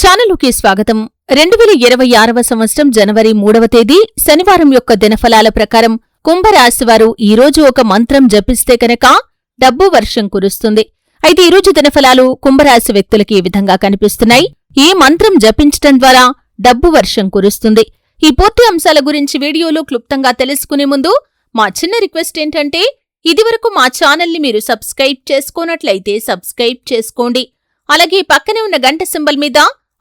ఛానలుకి స్వాగతం. 2026వ సంవత్సరం జనవరి 3వ తేదీ శనివారం యొక్క దినఫలాల ప్రకారం కుంభరాశివారు ఈరోజు ఒక మంత్రం జపిస్తే కనుక డబ్బు వర్షం కురుస్తుంది. అయితే ఈరోజు దినఫలాలు కుంభరాశి వ్యక్తులకి ఈ విధంగా కనిపిస్తున్నాయి. ఈ మంత్రం జపించటం ద్వారా డబ్బు వర్షం కురుస్తుంది. ఈ పూర్తి అంశాల గురించి వీడియోలో క్లుప్తంగా తెలుసుకునే ముందు మా చిన్న రిక్వెస్ట్ ఏంటంటే, ఇదివరకు మా ఛానల్ని మీరు సబ్స్క్రైబ్ చేసుకోనట్లయితే సబ్స్క్రైబ్ చేసుకోండి. అలాగే పక్కనే ఉన్న గంట సింబల్ మీద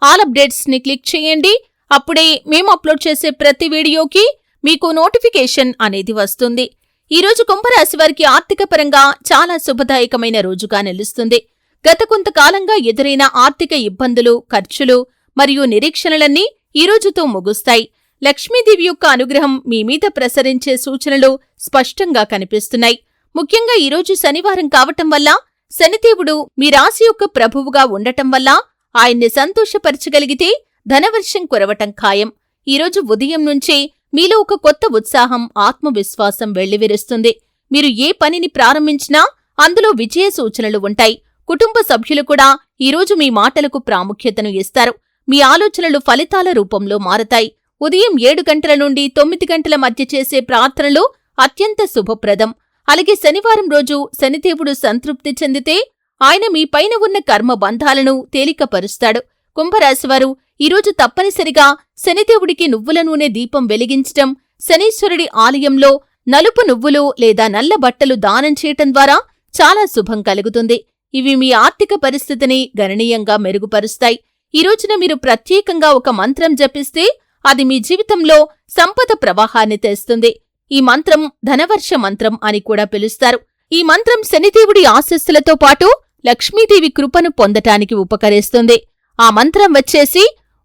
ఆల్ అప్డేట్స్ ని క్లిక్ చేయండి. అప్పుడే మేము అప్లోడ్ చేసే ప్రతి వీడియోకి మీకు నోటిఫికేషన్ అనేది వస్తుంది. ఈరోజు కుంభరాశి వారికి ఆర్థిక పరంగా చాలా శుభదాయకమైన రోజుగా నిలుస్తుంది. గత కొంతకాలంగా ఎదురైన ఆర్థిక ఇబ్బందులు, ఖర్చులు మరియు నిరీక్షణలన్నీ ఈ రోజుతో ముగుస్తాయి. లక్ష్మీదేవి యొక్క అనుగ్రహం మీ మీద ప్రసరించే సూచనలు స్పష్టంగా కనిపిస్తున్నాయి. ముఖ్యంగా ఈరోజు శనివారం కావటం వల్ల శనిదేవుడు మీ రాశి యొక్క ప్రభువుగా ఉండటం వల్ల ఆయన్ని సంతోషపరచగలిగితే ధనవర్షం కురవటం ఖాయం. ఈరోజు ఉదయం నుంచే మీలో ఒక కొత్త ఉత్సాహం, ఆత్మవిశ్వాసం వెళ్లివిరుస్తుంది. మీరు ఏ పనిని ప్రారంభించినా అందులో విజయ సూచనలు ఉంటాయి. కుటుంబ సభ్యులు కూడా ఈరోజు మీ మాటలకు ప్రాముఖ్యతను ఇస్తారు. మీ ఆలోచనలు ఫలితాల రూపంలో మారతాయి. ఉదయం 7 గంటల నుండి 9 గంటల మధ్య చేసే ప్రార్థనలు అత్యంత శుభప్రదం. అలాగే శనివారం రోజు శనిదేవుడు సంతృప్తి చెందితే ఆయన మీ పైన ఉన్న కర్మబంధాలను తేలికపరుస్తాడు. కుంభరాశివారు ఈరోజు తప్పనిసరిగా శనిదేవుడికి నువ్వుల నూనె దీపం వెలిగించటం, శనీశ్వరుడి ఆలయంలో నలుపు నువ్వులు లేదా నల్ల బట్టలు దానం చేయటం ద్వారా చాలా శుభం కలుగుతుంది. ఇవి మీ ఆర్థిక పరిస్థితిని గణనీయంగా మెరుగుపరుస్తాయి. ఈ రోజున మీరు ప్రత్యేకంగా ఒక మంత్రం జపిస్తే అది మీ జీవితంలో సంపద ప్రవాహాన్ని తెస్తుంది. ఈ మంత్రం ధనవర్ష మంత్రం అని కూడా పిలుస్తారు. ఈ మంత్రం శనిదేవుడి ఆశస్సులతో పాటు లక్ష్మీదేవి కృపను పొందటానికి ఉపకరిస్తుంది. ఆ మంత్రం వచ్చేసి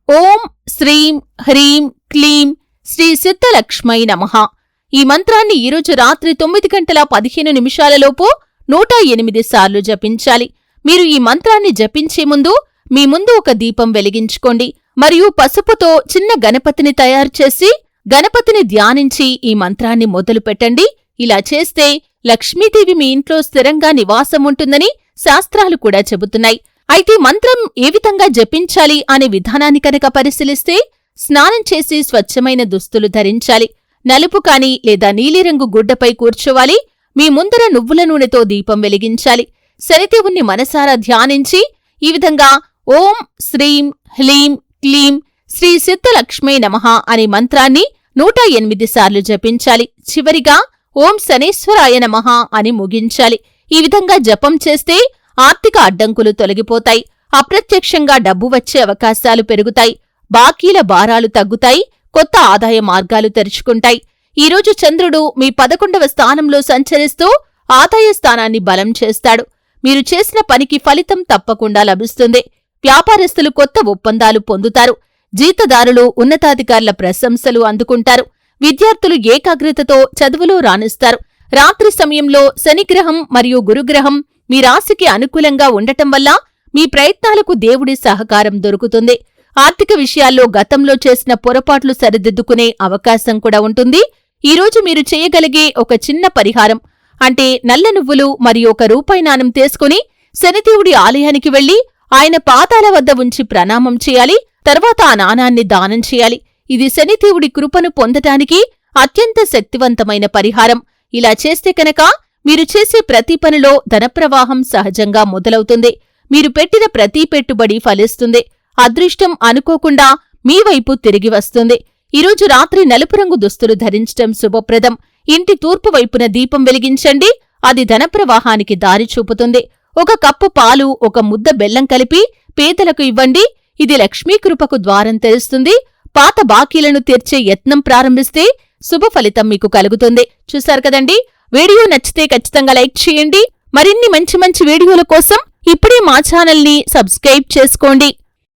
ఓం శ్రీం హ్రీం క్లీం శ్రీ సిద్ధలక్ష్మై నమః. ఈ మంత్రాన్ని ఈరోజు రాత్రి 9:15 108 సార్లు జపించాలి. మీరు ఈ మంత్రాన్ని జపించే ముందు మీ ముందు ఒక దీపం వెలిగించుకోండి మరియు పసుపుతో చిన్న గణపతిని తయారు చేసి గణపతిని ధ్యానించి ఈ మంత్రాన్ని మొదలుపెట్టండి. ఇలా చేస్తే లక్ష్మీదేవి మీ ఇంట్లో స్థిరంగా నివాసముంటుందని శాస్త్రాలు కూడా చెబుతున్నాయి. అయితే మంత్రం ఏ విధంగా జపించాలి అనే విధానాన్ని కనుక పరిశీలిస్తే, స్నానం చేసి స్వచ్ఛమైన దుస్తులు ధరించాలి. నలుపు కాని లేదా నీలిరంగు గుడ్డపై కూర్చోవాలి. మీ ముందర నువ్వుల నూనెతో దీపం వెలిగించాలి. శనిదేవుణ్ణి మనసారా ధ్యానించి ఈ విధంగా ఓం శ్రీం హ్లీం క్లీం శ్రీ సిద్ధలక్ష్మై నమః అనే మంత్రాన్ని 108 సార్లు జపించాలి. చివరిగా ఓం శనేశ్వరాయ నమః అని ముగించాలి. ఈ విధంగా జపం చేస్తే ఆర్థిక అడ్డంకులు తొలగిపోతాయి. అప్రత్యక్షంగా డబ్బు వచ్చే అవకాశాలు పెరుగుతాయి. బాకీల భారాలు తగ్గుతాయి. కొత్త ఆదాయ మార్గాలు తెరుచుకుంటాయి. ఈరోజు చంద్రుడు మీ 11వ స్థానంలో సంచరిస్తూ ఆదాయ స్థానాన్ని బలం చేస్తాడు. మీరు చేసిన పనికి ఫలితం తప్పకుండా లభిస్తుంది. వ్యాపారస్తులు కొత్త ఒప్పందాలు పొందుతారు. జీతదారులు ఉన్నతాధికారుల ప్రశంసలు అందుకుంటారు. విద్యార్థులు ఏకాగ్రతతో చదువులో రాణిస్తారు. రాత్రి సమయంలో శనిగ్రహం మరియు గురుగ్రహం మీ రాశికి అనుకూలంగా ఉండటం వల్ల మీ ప్రయత్నాలకు దేవుడి సహకారం దొరుకుతుంది. ఆర్థిక విషయాల్లో గతంలో చేసిన పొరపాట్లు సరిదిద్దుకునే అవకాశం కూడా ఉంటుంది. ఈరోజు మీరు చేయగలిగే ఒక చిన్న పరిహారం అంటే నల్ల నువ్వులు మరియు ₹1 నాణెం తీసుకుని శనిదేవుడి ఆలయానికి వెళ్లి ఆయన పాదాల వద్ద ఉంచి ప్రణామం చేయాలి. తర్వాత ఆ నాణాన్ని దానం చేయాలి. ఇది శనిదేవుడి కృపను పొందటానికి అత్యంత శక్తివంతమైన పరిహారం. ఇలా చేస్తే కనుక మీరు చేసే ప్రతి పనిలో ధనప్రవాహం సహజంగా మొదలవుతుంది. మీరు పెట్టిన ప్రతి పెట్టుబడి ఫలిస్తుంది. అదృష్టం అనుకోకుండా మీ వైపు తిరిగి వస్తుంది. ఈరోజు రాత్రి నలుపు రంగు దుస్తులు ధరించటం శుభప్రదం. ఇంటి తూర్పు వైపున దీపం వెలిగించండి. అది ధనప్రవాహానికి దారి చూపుతుంది. 1 కప్పు పాలు, 1 ముద్ద బెల్లం కలిపి పేదలకు ఇవ్వండి. ఇది లక్ష్మీకృపకు ద్వారం తెరుస్తుంది. పాత బాకీలను తీర్చే యత్నం ప్రారంభిస్తే శుభ ఫలితం మీకు కలుగుతుంది. చూశారు కదండి. వీడియో నచ్చితే ఖచ్చితంగా లైక్ చేయండి. మరిన్ని మంచి వీడియోల కోసం ఇప్పుడే మా ఛానల్ని సబ్స్క్రైబ్ చేసుకోండి.